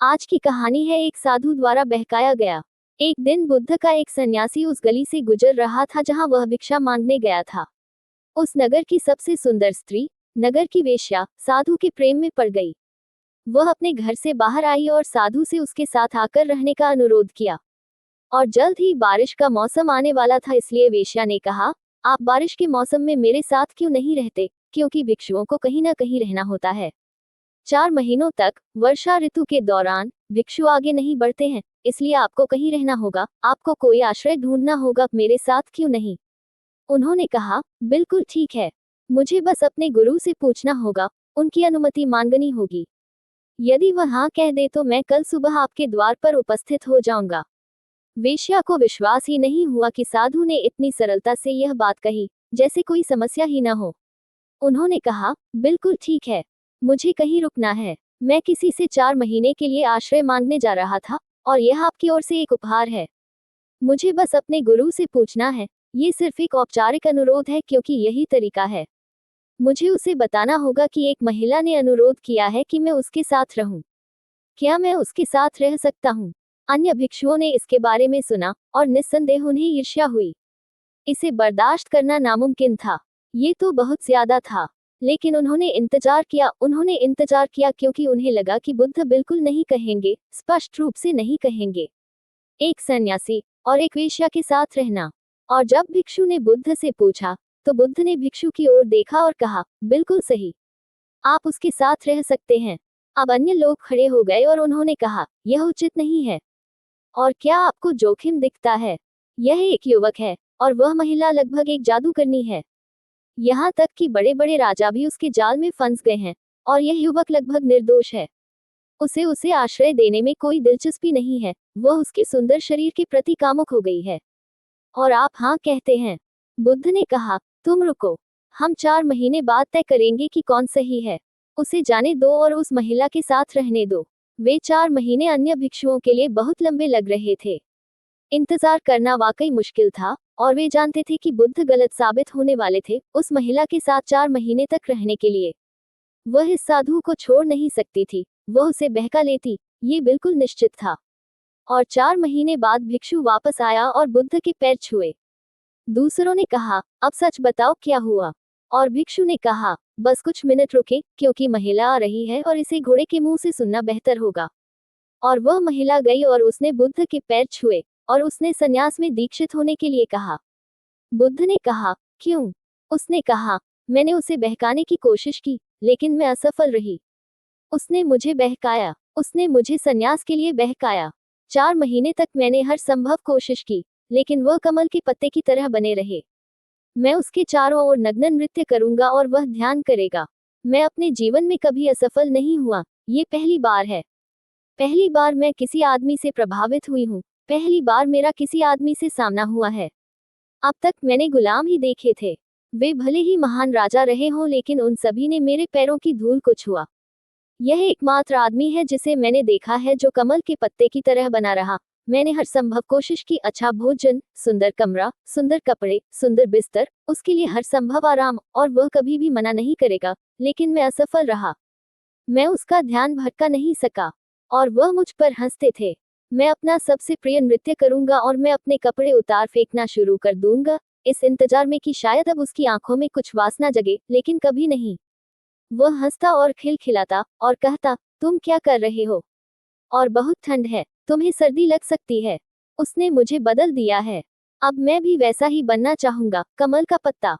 आज की कहानी है एक साधु द्वारा बहकाया गया। एक दिन बुद्ध का एक सन्यासी उस गली से गुजर रहा था जहां वह भिक्षा मांगने गया था। उस नगर की सबसे सुंदर स्त्री, नगर की वेश्या, साधु के प्रेम में पड़ गई। वह अपने घर से बाहर आई और साधु से उसके साथ आकर रहने का अनुरोध किया। और जल्द ही बारिश का मौसम आने वाला था, इसलिए वेश्या ने कहा, आप बारिश के मौसम में मेरे साथ क्यों नहीं रहते, क्योंकि भिक्षुओं को कहीं ना कहीं रहना होता है। 4 महीनों तक वर्षा ऋतु के दौरान भिक्षु आगे नहीं बढ़ते हैं, इसलिए आपको कहीं रहना होगा, आपको कोई आश्रय ढूंढना होगा, मेरे साथ क्यों नहीं। उन्होंने कहा, बिल्कुल ठीक है, मुझे बस अपने गुरु से पूछना होगा, उनकी अनुमति मांगनी होगी। यदि वह हाँ कह दे तो मैं कल सुबह आपके द्वार पर उपस्थित हो जाऊंगा। वेश्या को विश्वास ही नहीं हुआ कि साधु ने इतनी सरलता से यह बात कही, जैसे कोई समस्या ही न हो। उन्होंने कहा, बिल्कुल ठीक है, मुझे कहीं रुकना है। मैं किसी से 4 महीने के लिए आश्रय मांगने जा रहा था, और यह आपकी ओर से एक उपहार है। मुझे बस अपने गुरु से पूछना है। ये सिर्फ एक औपचारिक अनुरोध है, क्योंकि यही तरीका है। मुझे उसे बताना होगा कि एक महिला ने अनुरोध किया है कि मैं उसके साथ रहूं। क्या मैं उसके साथ रह सकता हूं? अन्य भिक्षुओं ने इसके बारे में सुना, और निस्संदेह उन्हें ईर्ष्या हुई। इसे बर्दाश्त करना नामुमकिन था। ये तो बहुत ज्यादा था। लेकिन उन्होंने इंतजार किया क्योंकि उन्हें लगा कि बुद्ध बिल्कुल नहीं कहेंगे, स्पष्ट रूप से नहीं कहेंगे। एक सन्यासी और एक वेश्या के साथ रहना। और जब भिक्षु ने बुद्ध से पूछा, तो बुद्ध ने भिक्षु की ओर देखा और कहा, बिल्कुल सही, आप उसके साथ रह सकते हैं। अब अन्य लोग खड़े हो गए और उन्होंने कहा, यह उचित नहीं है। और क्या आपको जोखिम दिखता है? यह एक युवक है, और वह महिला लगभग एक जादूगरनी है। यहाँ तक कि बड़े बड़े राजा भी उसके जाल में फंस गए हैं, और यह युवक लगभग निर्दोष है। उसे आश्रय देने में कोई दिलचस्पी नहीं है, वह उसके सुंदर शरीर के प्रति कामुक हो गई है। और आप हाँ कहते हैं। बुद्ध ने कहा, तुम रुको, हम 4 महीने बाद तय करेंगे कि कौन सही है। उसे जाने दो और उस महिला के साथ रहने दो। वे 4 महीने अन्य भिक्षुओं के लिए बहुत लंबे लग रहे थे। इंतजार करना वाकई मुश्किल था, और वे जानते थे कि बुद्ध गलत साबित होने वाले थे उस महिला के साथ 4 महीने तक रहने के लिए। वह इस साधु को छोड़ नहीं सकती थी, वह उसे बहका लेती, ये बिल्कुल निश्चित था। और 4 महीने बाद भिक्षु वापस आया और बुद्ध के पैर छुए। दूसरों ने कहा, अब सच बताओ क्या हुआ। और भिक्षु ने कहा, बस कुछ मिनट रुके, क्योंकि महिला आ रही है और इसे घोड़े के मुंह से सुनना बेहतर होगा। और वह महिला गई और उसने बुद्ध के पैर छुए, और उसने संन्यास में दीक्षित होने के लिए कहा। बुद्ध ने कहा, क्यों? उसने कहा, मैंने उसे बहकाने की कोशिश की, लेकिन मैं असफल रही। उसने मुझे बहकाया, उसने मुझे संन्यास के लिए बहकाया। 4 महीने तक मैंने हर संभव कोशिश की, लेकिन वह कमल के पत्ते की तरह बने रहे। मैं उसके चारों ओर नग्न नृत्य करूंगा और वह ध्यान करेगा। मैं अपने जीवन में कभी असफल नहीं हुआ, ये पहली बार है। पहली बार मैं किसी आदमी से प्रभावित हुई हूँ, पहली बार मेरा किसी आदमी से सामना हुआ है। अब तक मैंने गुलाम ही देखे थे। वे भले ही महान राजा रहे हों, लेकिन उन सभी ने मेरे पैरों की धूल को छुआ। यह एकमात्र आदमी है जिसे मैंने देखा है जो कमल के पत्ते की तरह बना रहा। मैंने हर संभव कोशिश की, अच्छा भोजन, सुंदर कमरा, सुंदर कपड़े, सुंदर बिस्तर, उसके लिए हर संभव आराम, और वह कभी भी मना नहीं करेगा, लेकिन मैं असफल रहा। मैं उसका ध्यान भटका नहीं सका, और वह मुझ पर हंसते थे। मैं अपना सबसे प्रिय नृत्य करूंगा और मैं अपने कपड़े उतार फेंकना शुरू कर दूंगा, इस इंतजार में कि शायद अब उसकी आंखों में कुछ वासना जगे, लेकिन कभी नहीं। वह हंसता और खिलखिलाता और कहता, तुम क्या कर रहे हो? और बहुत ठंड है, तुम्हें सर्दी लग सकती है। उसने मुझे बदल दिया है। अब मैं भी वैसा ही बनना चाहूंगा, कमल का पत्ता।